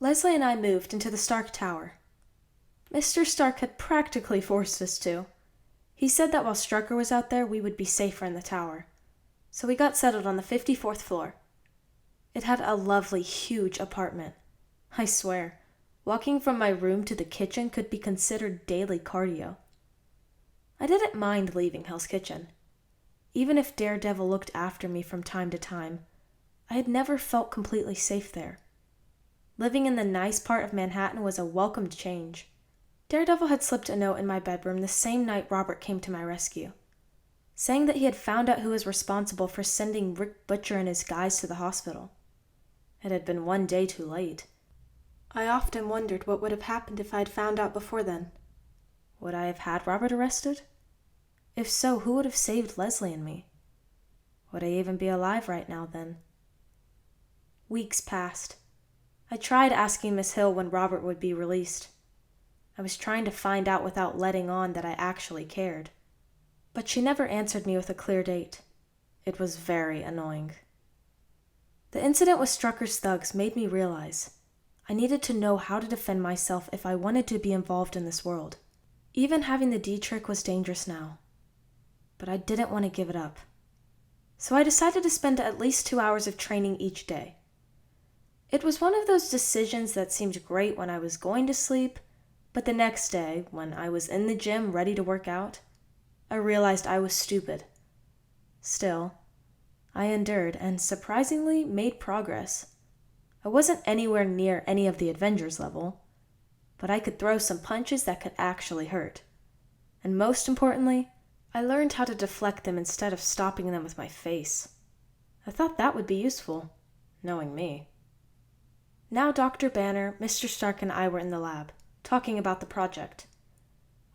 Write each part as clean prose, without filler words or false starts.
Leslie and I moved into the Stark Tower. Mr. Stark had practically forced us to. He said that while Strucker was out there, we would be safer in the tower. So we got settled on the 54th floor. It had a lovely, huge apartment. I swear, walking from my room to the kitchen could be considered daily cardio. I didn't mind leaving Hell's Kitchen. Even if Daredevil looked after me from time to time, I had never felt completely safe there. Living in the nice part of Manhattan was a welcomed change. Daredevil had slipped a note in my bedroom the same night Robert came to my rescue, saying that he had found out who was responsible for sending Rick Butcher and his guys to the hospital. It had been one day too late. I often wondered what would have happened if I had found out before then. Would I have had Robert arrested? If so, who would have saved Leslie and me? Would I even be alive right now then? Weeks passed. I tried asking Miss Hill when Robert would be released. I was trying to find out without letting on that I actually cared. But she never answered me with a clear date. It was very annoying. The incident with Strucker's thugs made me realize I needed to know how to defend myself if I wanted to be involved in this world. Even having the D-trick was dangerous now. But I didn't want to give it up. So I decided to spend at least 2 hours of training each day. It was one of those decisions that seemed great when I was going to sleep, but the next day, when I was in the gym ready to work out, I realized I was stupid. Still, I endured and surprisingly made progress. I wasn't anywhere near any of the Avengers level, but I could throw some punches that could actually hurt. And most importantly, I learned how to deflect them instead of stopping them with my face. I thought that would be useful, knowing me. Now Dr. Banner, Mr. Stark, and I were in the lab, talking about the project.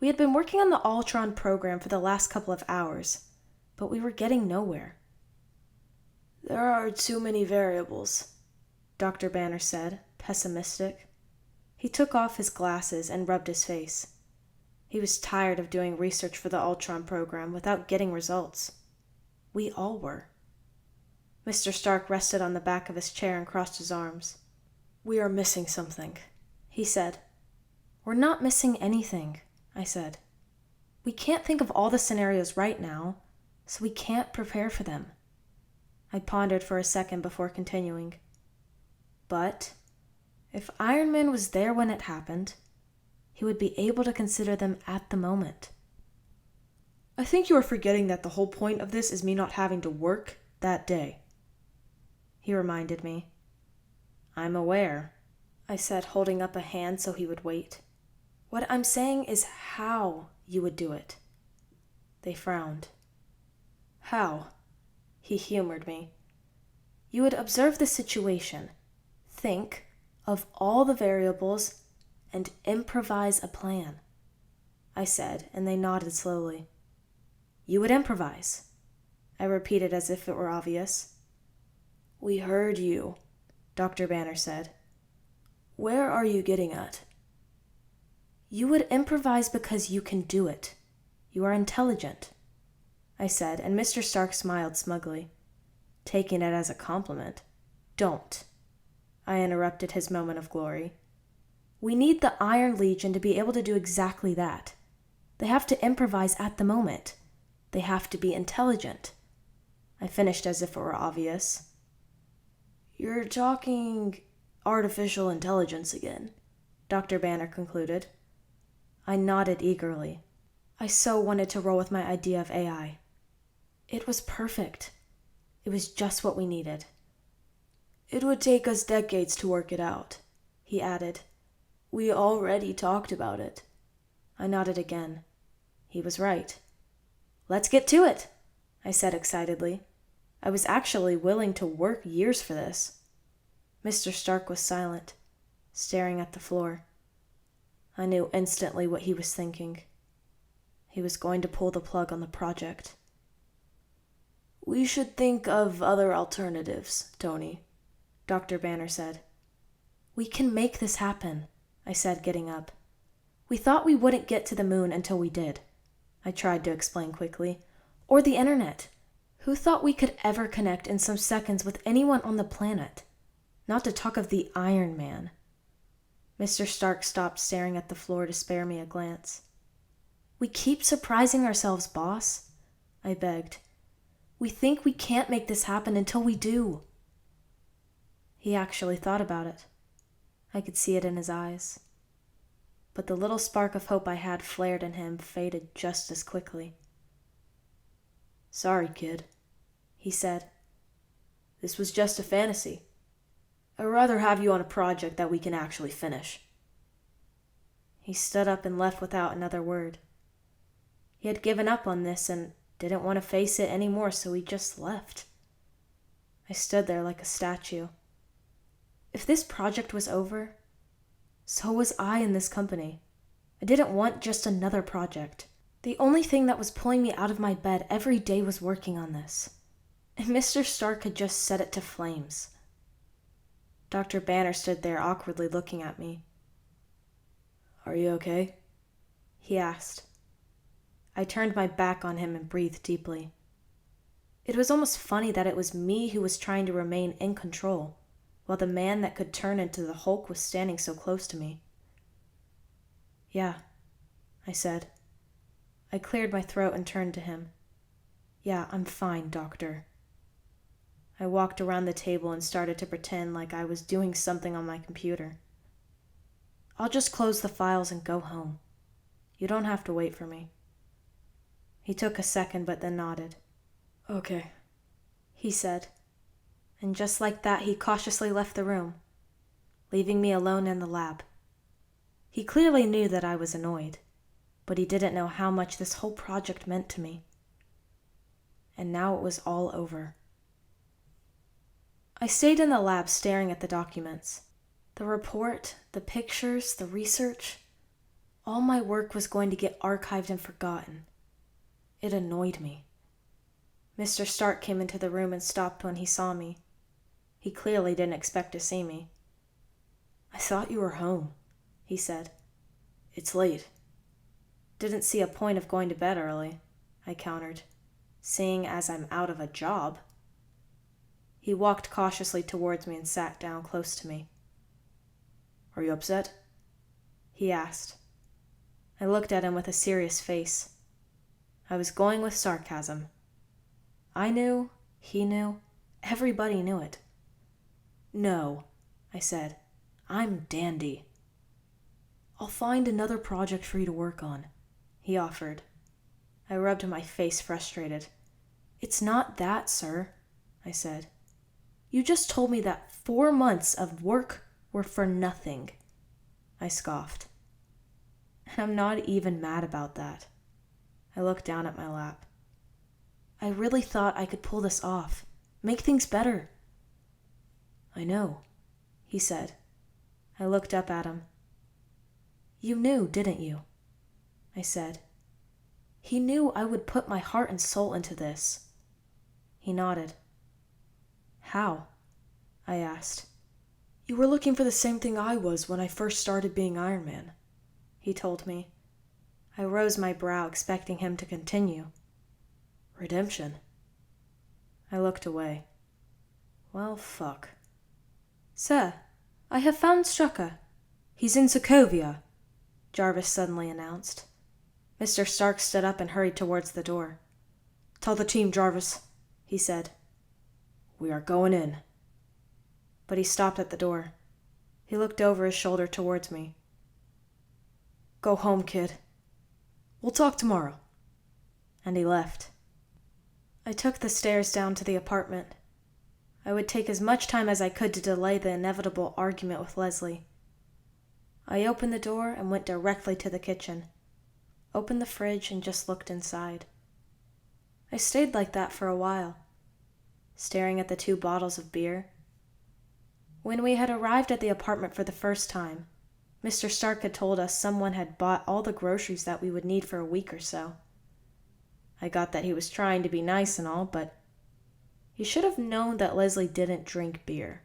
We had been working on the Ultron program for the last couple of hours, but we were getting nowhere. "There are too many variables," Dr. Banner said, pessimistic. He took off his glasses and rubbed his face. He was tired of doing research for the Ultron program without getting results. We all were. Mr. Stark rested on the back of his chair and crossed his arms. "We are missing something," he said. "We're not missing anything," I said. "We can't think of all the scenarios right now, so we can't prepare for them." I pondered for a second before continuing. But if Iron Man was there when it happened, he would be able to consider them at the moment. "I think you are forgetting that the whole point of this is me not having to work that day," he reminded me. "I'm aware," I said, holding up a hand so he would wait. "What I'm saying is how you would do it." They frowned. "How?" He humored me. "You would observe the situation, think of all the variables, and improvise a plan," I said, and they nodded slowly. "You would improvise," I repeated as if it were obvious. "We heard you," Dr. Banner said. "Where are you getting at?" "You would improvise because you can do it. You are intelligent," I said, and Mr. Stark smiled smugly, taking it as a compliment. "Don't," I interrupted his moment of glory. "We need the Iron Legion to be able to do exactly that. They have to improvise at the moment. They have to be intelligent." I finished as if it were obvious. "You're talking artificial intelligence again," Dr. Banner concluded. I nodded eagerly. I so wanted to roll with my idea of AI. It was perfect. It was just what we needed. "It would take us decades to work it out," he added. "We already talked about it." I nodded again. He was right. "Let's get to it," I said excitedly. I was actually willing to work years for this. Mr. Stark was silent, staring at the floor. I knew instantly what he was thinking. He was going to pull the plug on the project. "We should think of other alternatives, Tony," Dr. Banner said. "We can make this happen," I said, getting up. "We thought we wouldn't get to the moon until we did," I tried to explain quickly. "Or the internet. Who thought we could ever connect in some seconds with anyone on the planet? Not to talk of the Iron Man." Mr. Stark stopped staring at the floor to spare me a glance. "We keep surprising ourselves, boss," I begged. "We think we can't make this happen until we do." He actually thought about it. I could see it in his eyes. But the little spark of hope I had flared in him faded just as quickly. "Sorry, kid," he said. "This was just a fantasy. I'd rather have you on a project that we can actually finish." He stood up and left without another word. He had given up on this and didn't want to face it anymore, so he just left. I stood there like a statue. If this project was over, so was I in this company. I didn't want just another project. The only thing that was pulling me out of my bed every day was working on this. And Mr. Stark had just set it to flames. Dr. Banner stood there awkwardly looking at me. "Are you okay?" he asked. I turned my back on him and breathed deeply. It was almost funny that it was me who was trying to remain in control, while the man that could turn into the Hulk was standing so close to me. "Yeah," I said. I cleared my throat and turned to him. "Yeah, I'm fine, doctor." I walked around the table and started to pretend like I was doing something on my computer. "I'll just close the files and go home. You don't have to wait for me." He took a second but then nodded. "Okay," he said. And just like that, he cautiously left the room, leaving me alone in the lab. He clearly knew that I was annoyed, but he didn't know how much this whole project meant to me. And now it was all over. I stayed in the lab staring at the documents. The report, the pictures, the research. All my work was going to get archived and forgotten. It annoyed me. Mr. Stark came into the room and stopped when he saw me. He clearly didn't expect to see me. "I thought you were home," he said. "It's late." "Didn't see a point of going to bed early," I countered, "seeing as I'm out of a job." He walked cautiously towards me and sat down close to me. "Are you upset?" he asked. I looked at him with a serious face. I was going with sarcasm. I knew, he knew, everybody knew it. "No," I said. "I'm dandy." "I'll find another project for you to work on," he offered. I rubbed my face frustrated. "It's not that, sir," I said. "You just told me that 4 months of work were for nothing." I scoffed. And I'm not even mad about that. I looked down at my lap. I really thought I could pull this off, make things better. "I know," he said. I looked up at him. "You knew, didn't you?" I said. He knew I would put my heart and soul into this. He nodded. "How?" I asked. "You were looking for the same thing I was when I first started being Iron Man," he told me. I rose my brow, expecting him to continue. "Redemption." I looked away. Well, fuck. "Sir, I have found Strucker. He's in Sokovia," Jarvis suddenly announced. Mr. Stark stood up and hurried towards the door. "Tell the team, Jarvis," he said. "We are going in." But he stopped at the door. He looked over his shoulder towards me. "Go home, kid. We'll talk tomorrow." And he left. I took the stairs down to the apartment. I would take as much time as I could to delay the inevitable argument with Leslie. I opened the door and went directly to the kitchen, opened the fridge and just looked inside. I stayed like that for a while, staring at the 2 bottles of beer. When we had arrived at the apartment for the first time, Mr. Stark had told us someone had bought all the groceries that we would need for a week or so. I got that he was trying to be nice and all, but he should have known that Leslie didn't drink beer.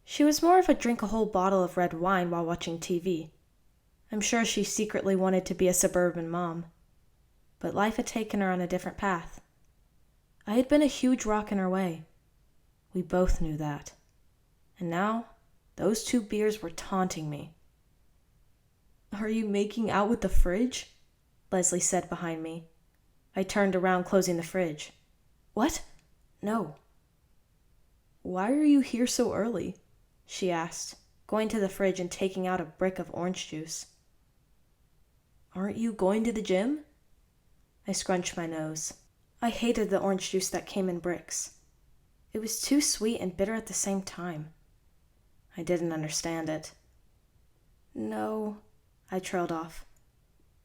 She was more of a drink a whole bottle of red wine while watching TV. I'm sure she secretly wanted to be a suburban mom. But life had taken her on a different path. I had been a huge rock in her way. We both knew that. And now, those 2 beers were taunting me. Are you making out with the fridge? Leslie said behind me. I turned around, closing the fridge. What? No. Why are you here so early? She asked, going to the fridge and taking out a brick of orange juice. Aren't you going to the gym? I scrunched my nose. I hated the orange juice that came in bricks. It was too sweet and bitter at the same time. I didn't understand it. No, I trailed off.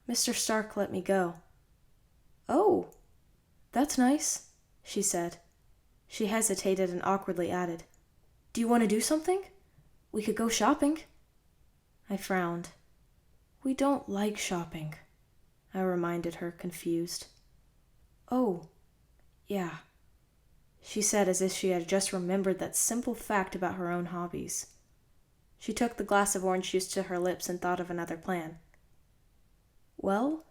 Mr. Stark let me go. Oh, that's nice, she said. She hesitated and awkwardly added, Do you want to do something? We could go shopping. I frowned. We don't like shopping, I reminded her, confused. Oh, yeah, she said as if she had just remembered that simple fact about her own hobbies. She took the glass of orange juice to her lips and thought of another plan. Well,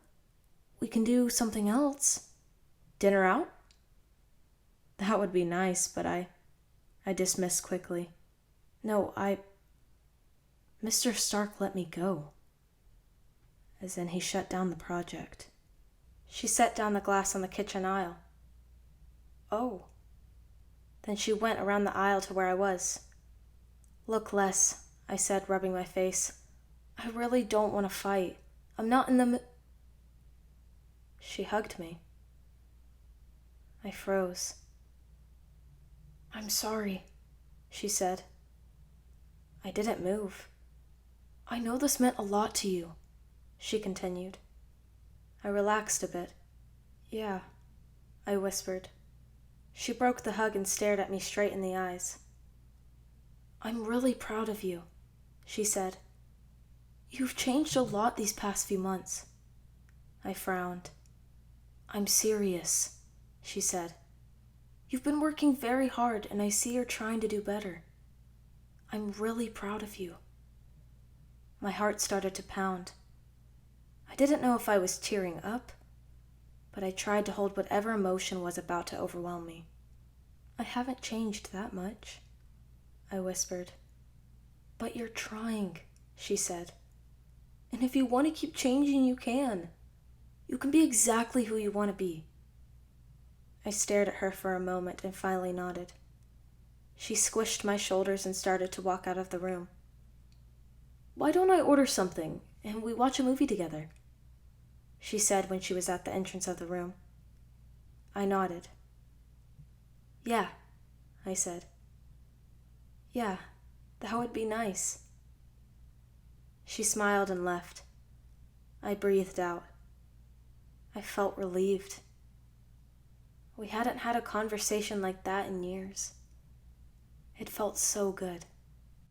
we can do something else. Dinner out? That would be nice, but I dismissed quickly. No, Mr. Stark let me go. As in he shut down the project. She set down the glass on the kitchen aisle. Oh. Then she went around the aisle to where I was. Look, Les, I said, rubbing my face. I really don't want to fight. I'm not in the She hugged me. I froze. I'm sorry, she said. I didn't move. I know this meant a lot to you, she continued. I relaxed a bit. Yeah, I whispered. She broke the hug and stared at me straight in the eyes. I'm really proud of you, she said. You've changed a lot these past few months. I frowned. I'm serious, she said. You've been working very hard, and I see you're trying to do better. I'm really proud of you. My heart started to pound. I didn't know if I was tearing up, but I tried to hold whatever emotion was about to overwhelm me. I haven't changed that much, I whispered. But you're trying, she said. And if you want to keep changing, you can. You can be exactly who you want to be. I stared at her for a moment and finally nodded. She squished my shoulders and started to walk out of the room. Why don't I order something and we watch a movie together? She said when she was at the entrance of the room. I nodded. Yeah, I said. Yeah, that would be nice. She smiled and left. I breathed out. I felt relieved. We hadn't had a conversation like that in years. It felt so good.